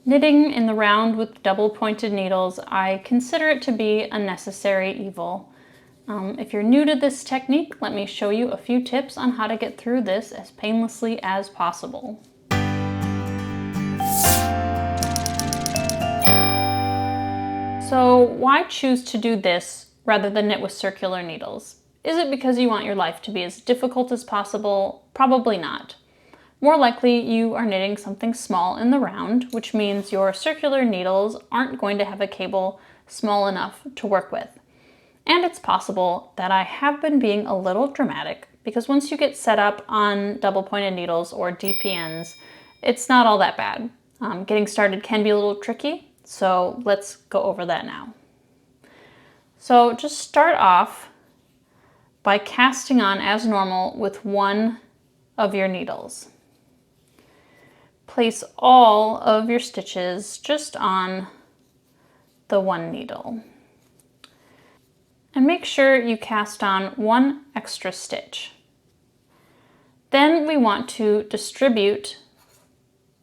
Knitting in the round with double-pointed needles, I consider it to be a necessary evil. If you're new to this technique, let me show you a few tips on how to get through this as painlessly as possible. So why choose to do this rather than knit with circular needles? Is it because you want your life to be as difficult as possible? Probably not. More likely, you are knitting something small in the round, which means your circular needles aren't going to have a cable small enough to work with. And it's possible that I have been being a little dramatic, because once you get set up on double-pointed needles or DPNs, it's not all that bad. Getting started can be a little tricky, so let's go over that now. So just start off by casting on as normal with one of your needles. Place all of your stitches just on the one needle. And make sure you cast on one extra stitch. Then we want to distribute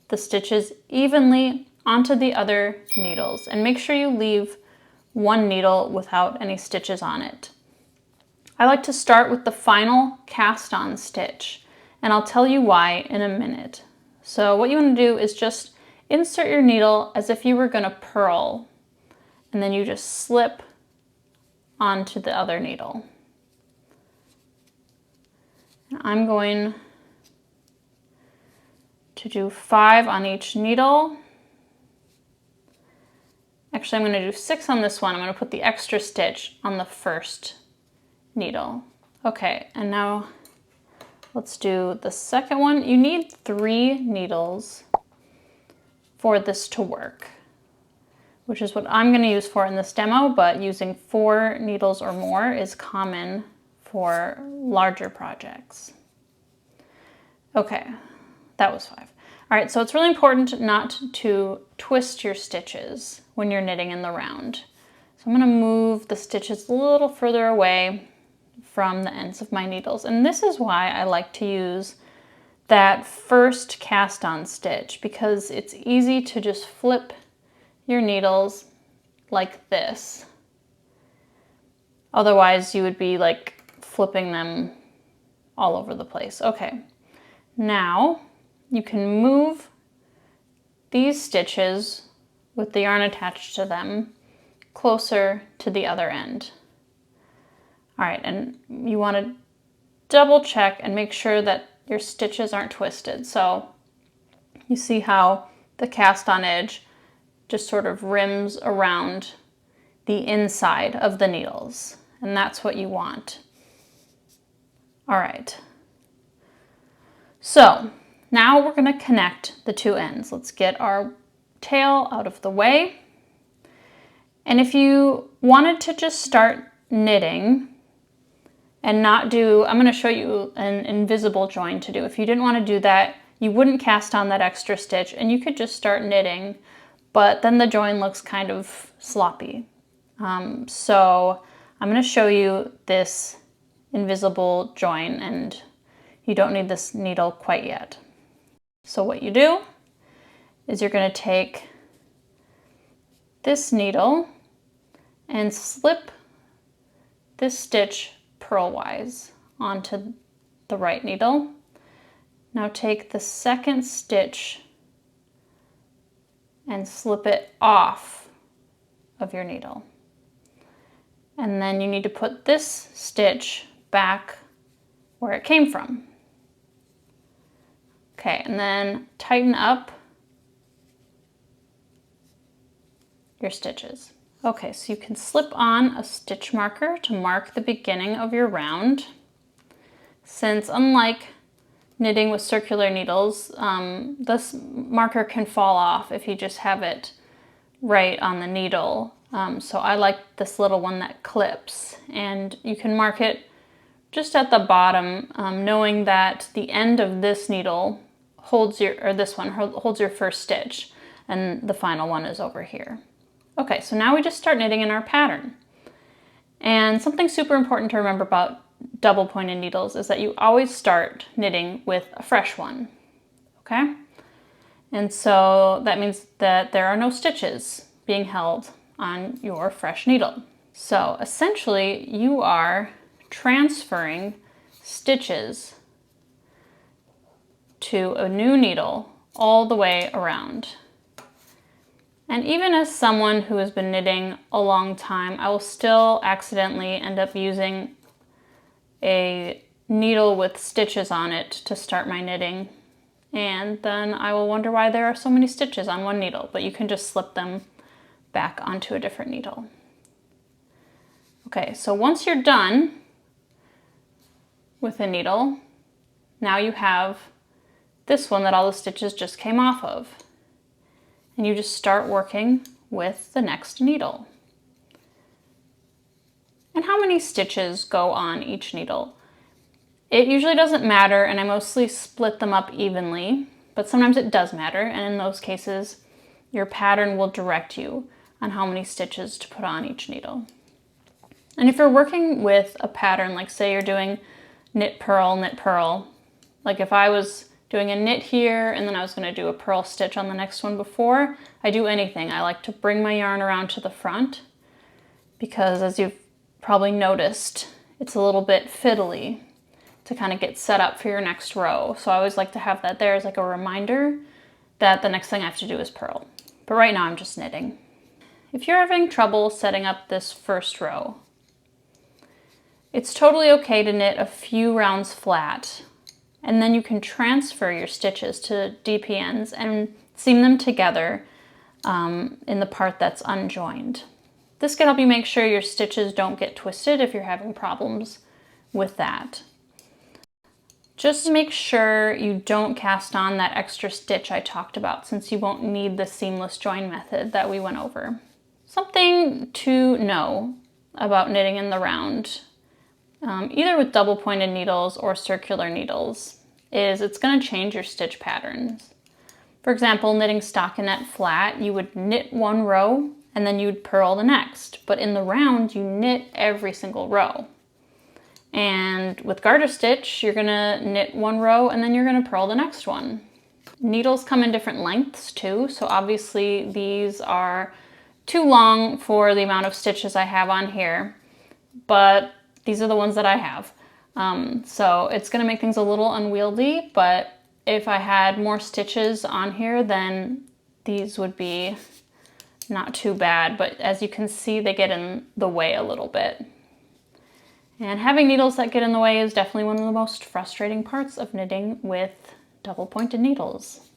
the stitches evenly onto the other needles, and make sure you leave one needle without any stitches on it. I like to start with the final cast on stitch, and I'll tell you why in a minute. So what you want to do is just insert your needle as if you were going to purl, and then you just slip onto the other needle. And I'm going to do 5 on each needle. Actually, I'm going to do 6 on this one. I'm going to put the extra stitch on the first needle. Okay, and now let's do the second one. You need 3 needles for this to work, which is what I'm going to use for in this demo, but using 4 needles or more is common for larger projects. Okay, that was 5. All right, so it's really important not to twist your stitches when you're knitting in the round. So I'm going to move the stitches a little further away from the ends of my needles. And this is why I like to use that first cast on stitch, because it's easy to just flip your needles like this. Otherwise you would be like flipping them all over the place. Okay, now you can move these stitches with the yarn attached to them closer to the other end. All right, and you want to double check and make sure that your stitches aren't twisted. So you see how the cast on edge just sort of rims around the inside of the needles, and that's what you want. All right, so now we're going to connect the 2 ends. Let's get our tail out of the way. And if you wanted to just start knitting and not do, I'm going to show you an invisible join to do. If you didn't want to do that, you wouldn't cast on that extra stitch and you could just start knitting, but then the join looks kind of sloppy. So I'm going to show you this invisible join, and you don't need this needle quite yet. So what you do is you're going to take this needle and slip this stitch purlwise onto the right needle. Now take the second stitch and slip it off of your needle. And then you need to put this stitch back where it came from. Okay, and then tighten up your stitches. Okay, so you can slip on a stitch marker to mark the beginning of your round. Since unlike knitting with circular needles, this marker can fall off if you just have it right on the needle. So I like this little one that clips, and you can mark it just at the bottom, knowing that the end of this needle holds your, or this one holds your first stitch, and the final one is over here. Okay, so now we just start knitting in our pattern. And something super important to remember about double pointed needles is that you always start knitting with a fresh one, okay? And so that means that there are no stitches being held on your fresh needle. So essentially you are transferring stitches to a new needle all the way around. And even as someone who has been knitting a long time, I will still accidentally end up using a needle with stitches on it to start my knitting. And then I will wonder why there are so many stitches on one needle, but you can just slip them back onto a different needle. Okay, so once you're done with a needle, now you have this one that all the stitches just came off of. And you just start working with the next needle. And how many stitches go on each needle? It usually doesn't matter, and I mostly split them up evenly, but sometimes it does matter, and in those cases, your pattern will direct you on how many stitches to put on each needle. And if you're working with a pattern, like say you're doing knit, purl, like if I was doing a knit here and then I was going to do a purl stitch on the next one before I do anything, I like to bring my yarn around to the front because, as you've probably noticed, it's a little bit fiddly to kind of get set up for your next row. So I always like to have that there as like a reminder that the next thing I have to do is purl. But right now I'm just knitting. If you're having trouble setting up this first row, it's totally okay to knit a few rounds flat, and then you can transfer your stitches to DPNs and seam them together in the part that's unjoined. This can help you make sure your stitches don't get twisted if you're having problems with that. Just make sure you don't cast on that extra stitch I talked about, since you won't need the seamless join method that we went over. Something to know about knitting in the round, either with double pointed needles or circular needles, is it's going to change your stitch patterns. For example, knitting stockinette flat, you would knit one row and then you'd purl the next, but in the round you knit every single row. And with garter stitch, you're gonna knit one row and then you're gonna purl the next one. Needles come in different lengths too, so obviously these are too long for the amount of stitches I have on here, but these are the ones that I have. So it's gonna make things a little unwieldy, but if I had more stitches on here, then these would be not too bad, but as you can see, they get in the way a little bit. And having needles that get in the way is definitely one of the most frustrating parts of knitting with double pointed needles.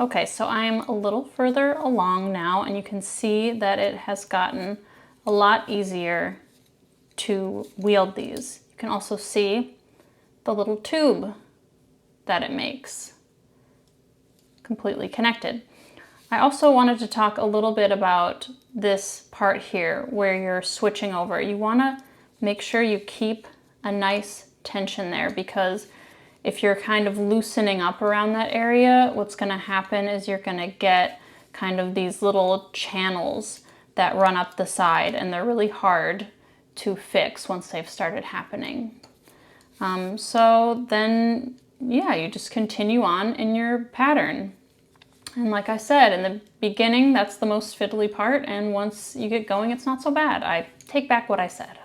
Okay, so I'm a little further along now, and you can see that it has gotten a lot easier to wield these. You can also see the little tube that it makes, completely connected. I also wanted to talk a little bit about this part here where you're switching over. You want to make sure you keep a nice tension there, because if you're kind of loosening up around that area, what's going to happen is you're going to get kind of these little channels that run up the side, and they're really hard to fix once they've started happening. So then, yeah, you just continue on in your pattern. And like I said, in the beginning, that's the most fiddly part, and once you get going, it's not so bad. I take back what I said.